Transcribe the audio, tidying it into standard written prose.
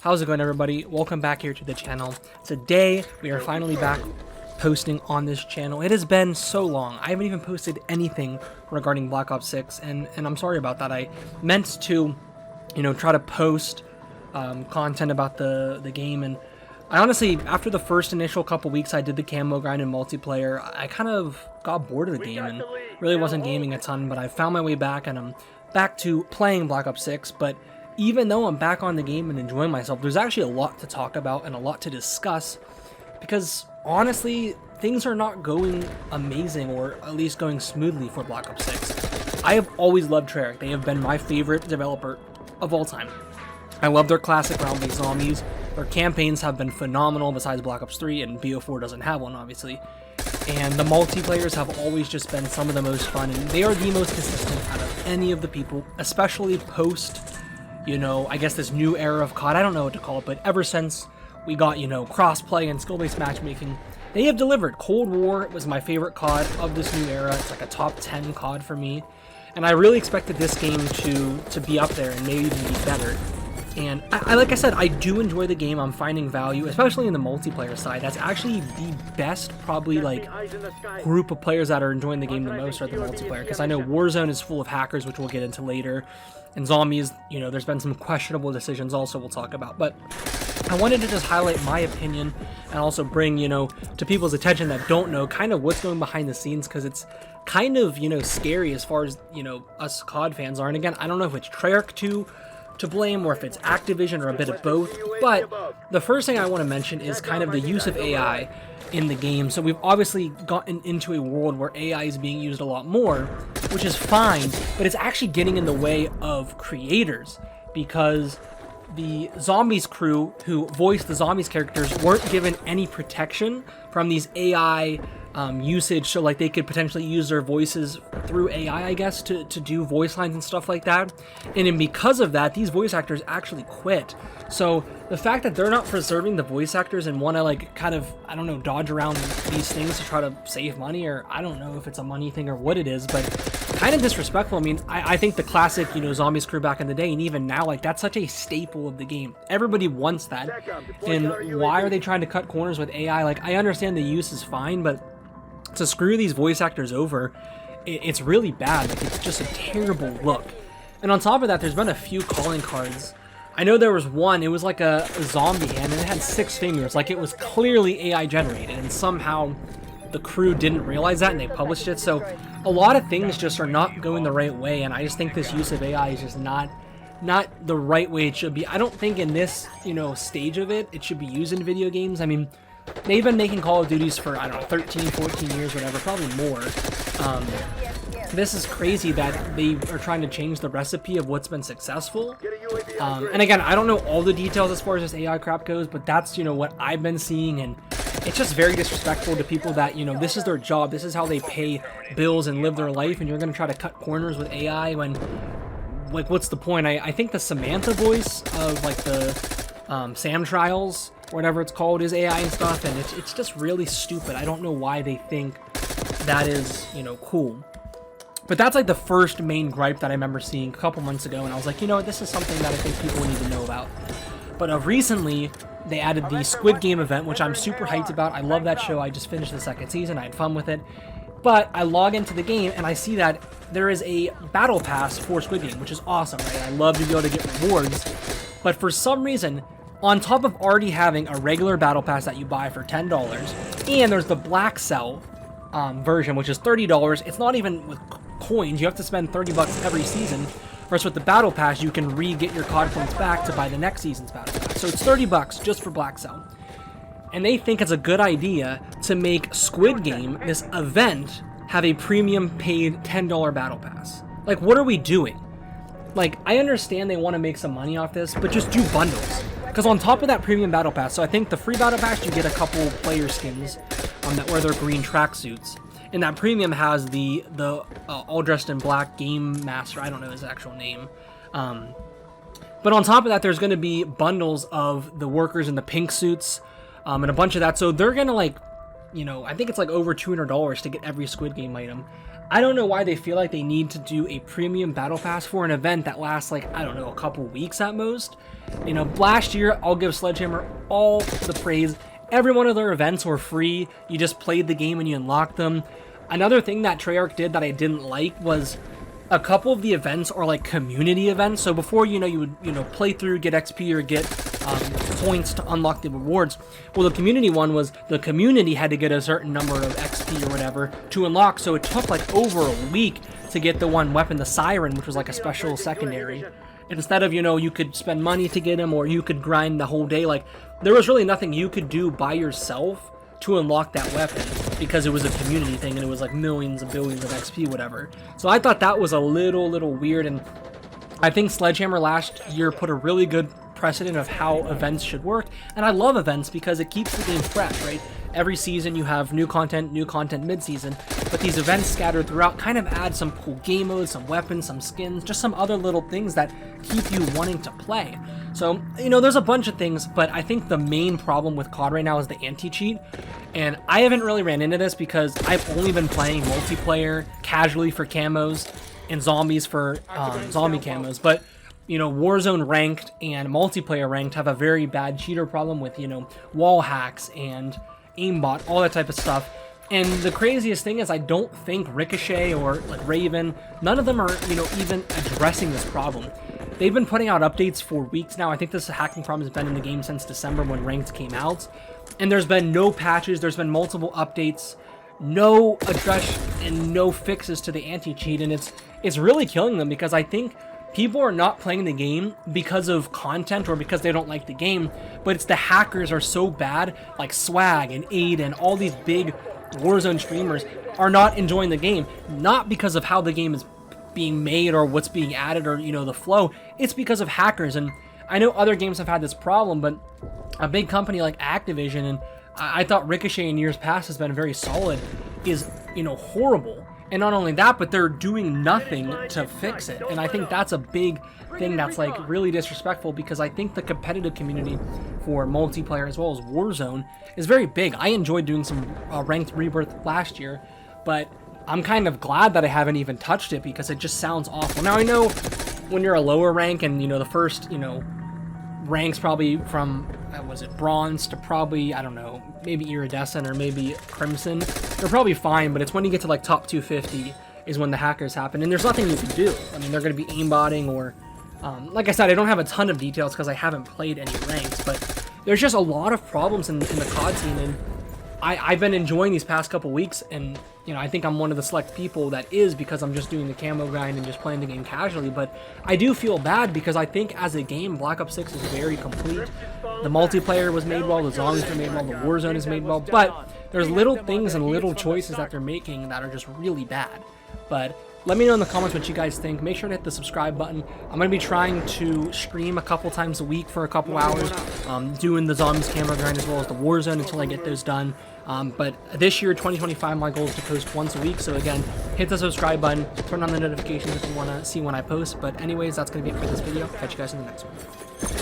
How's it going, everybody? Welcome back here to the channel. Today we are finally back posting on this channel. It has been so long. I haven't even posted anything regarding Black Ops 6, and I'm sorry about that. I meant to, try to post content about the game, and I honestly, after the first initial couple weeks I did the camo grind in multiplayer, I kind of got bored of the game and really wasn't gaming a ton, but I found my way back, and I'm back to playing Black Ops 6, but even though I'm back on the game and enjoying myself, there's actually a lot to talk about and a lot to discuss, because honestly, things are not going amazing, or at least going smoothly for Black Ops 6. I have always loved Treyarch. They have been my favorite developer of all time. I love their classic round-based zombies. Their campaigns have been phenomenal, besides Black Ops 3, and BO4 doesn't have one, obviously. And the multiplayers have always just been some of the most fun, and they are the most consistent out of any of the people, especially post, I guess this new era of COD. I don't know what to call it, but ever since we got, cross-play and skill-based matchmaking, they have delivered. Cold War was my favorite COD of this new era. It's like a top 10 COD for me. And I really expected this game to be up there and maybe even be better. And like I said, I do enjoy the game. I'm finding value, especially in the multiplayer side. That's actually the best, probably, group of players that are enjoying the game the most are the multiplayer. Because I know Warzone is full of hackers, which we'll get into later. And zombies, there's been some questionable decisions also we'll talk about. But I wanted to just highlight my opinion and also bring, to people's attention that don't know kind of what's going behind the scenes, because it's kind of, scary as far as, us COD fans are. And again, I don't know if it's Treyarch to blame or if it's Activision or a bit of both, but the first thing I want to mention is kind of the use of AI in the game. So we've obviously gotten into a world where AI is being used a lot more, which is fine, but it's actually getting in the way of creators, because the Zombies crew who voiced the Zombies characters weren't given any protection from these AI usage, so they could potentially use their voices through AI, I guess, to do voice lines and stuff like that. And then because of that, these voice actors actually quit. So the fact that they're not preserving the voice actors and want to kind of, I don't know, dodge around these things to try to save money, or I don't know if it's a money thing or what it is, but kind of disrespectful. I mean, I think the classic, Zombies crew back in the day, and even now, that's such a staple of the game. Everybody wants that. And why are they trying to cut corners with AI? I understand the use is fine, but to screw these voice actors over, it's really bad. It's just a terrible look. And on top of that, there's been a few calling cards. I know there was one, it was like a zombie hand, and it had 6 fingers. It was clearly AI generated, and somehow the crew didn't realize that and they published it. So a lot of things just are not going the right way, and I just think this use of AI is just not the right way it should be. I don't think in this, stage of it should be used in video games. I mean, they've been making Call of Duties for, I don't know, 13, 14 years, whatever, probably more. This is crazy that they are trying to change the recipe of what's been successful. And again, I don't know all the details as far as this AI crap goes, but that's, what I've been seeing, and it's just very disrespectful to people that, this is their job, this is how they pay bills and live their life, and you're going to try to cut corners with AI when, what's the point? I think the Samantha voice of, the Sam Trials, whatever it's called, is AI and stuff, and it's just really stupid. I don't know why they think that is, cool. But that's the first main gripe that I remember seeing a couple months ago, and I was like, this is something that I think people need to know about. But recently, they added the Squid Game event, which I'm super hyped about. I love that show. I just finished the 2nd season. I had fun with it. But I log into the game, and I see that there is a battle pass for Squid Game, which is awesome, right? I love to be able to get rewards. But for some reason, on top of already having a regular battle pass that you buy for $10, and there's the Black Cell version, which is $30. It's not even with coins. You have to spend $30 every season. Versus with the battle pass, you can get your COD points back to buy the next season's battle pass. So it's $30 just for Black Cell. And they think it's a good idea to make Squid Game, this event, have a premium paid $10 battle pass. What are we doing? I understand they want to make some money off this, but just do bundles. Because on top of that premium battle pass, so I think the free battle pass, you get a couple player skins that wear their green tracksuits. And that premium has the all dressed in black game master. I don't know his actual name. But on top of that, there's going to be bundles of the workers in the pink suits and a bunch of that. So they're going to I think it's over $200 to get every Squid Game item. I don't know why they feel like they need to do a premium battle pass for an event that lasts like, I don't know, a couple weeks at most. You know, last year, I'll give Sledgehammer all the praise. Every one of their events were free. You just played the game and you unlocked them. Another thing that Treyarch did that I didn't like was a couple of the events are like community events. So before, you know, you would, you know, play through, get XP or get points to unlock the rewards. Well, the community one was the community had to get a certain number of XP or whatever to unlock. So it took like over a week to get the one weapon, the Siren, which was like a special secondary. Instead of, you know, you could spend money to get him or you could grind the whole day. Like, there was really nothing you could do by yourself to unlock that weapon because it was a community thing and it was like millions and billions of XP, whatever. So I thought that was a little weird, and I think Sledgehammer last year put a really good precedent of how events should work. And I love events because it keeps the game fresh, right? Every season you have new content mid-season, but these events scattered throughout kind of add some cool game modes, some weapons, some skins, just some other little things that keep you wanting to play. So, you know, there's a bunch of things, but I think the main problem with COD right now is the anti-cheat. And I haven't really ran into this because I've only been playing multiplayer casually for camos and zombies for zombie camos. But, you know, Warzone ranked and multiplayer ranked have a very bad cheater problem with, you know, wall hacks and aimbot, all that type of stuff. And the craziest thing is I don't think Ricochet or like Raven, none of them are, you know, even addressing this problem. They've been putting out updates for weeks now. I think this hacking problem has been in the game since December when Ranked came out. And there's been no patches, there's been multiple updates, no address and no fixes to the anti-cheat. And it's really killing them because I think people are not playing the game because of content or because they don't like the game, but it's the hackers are so bad, like Swag and Aid and all these big Warzone streamers are not enjoying the game, not because of how the game is being made or what's being added or, you know, the flow. It's because of hackers. And I know other games have had this problem, but a big company like Activision, and I thought Ricochet in years past has been very solid, is, you know, horrible. And not only that, but they're doing nothing to fix it. And I think that's a big thing that's like really disrespectful because I think the competitive community for multiplayer as well as Warzone is very big. I enjoyed doing some ranked rebirth last year, but I'm kind of glad that I haven't even touched it because it just sounds awful. Now I know when you're a lower rank and, you know, the first, you know, ranks probably from, was it bronze to probably, I don't know, maybe iridescent or maybe crimson, they're probably fine, but it's when you get to like top 250 is when the hackers happen, and there's nothing you can do. I mean, they're going to be aimbotting or, like I said, I don't have a ton of details because I haven't played any ranks, but there's just a lot of problems in the COD scene, and I've been enjoying these past couple weeks, and, you know, I think I'm one of the select people that is because I'm just doing the camo grind and just playing the game casually, but I do feel bad because I think as a game, Black Ops 6 is very complete. The multiplayer was made well, the zombies were made well, the Warzone is made well, but there's little things and little choices that they're making that are just really bad. But let me know in the comments what you guys think. Make sure to hit the subscribe button. I'm going to be trying to stream a couple times a week for a couple hours, doing the zombies camera grind as well as the Warzone until I get those done. But this year, 2025, my goal is to post once a week. So again, hit the subscribe button, turn on the notifications if you want to see when I post. But anyways, that's going to be it for this video. Catch you guys in the next one.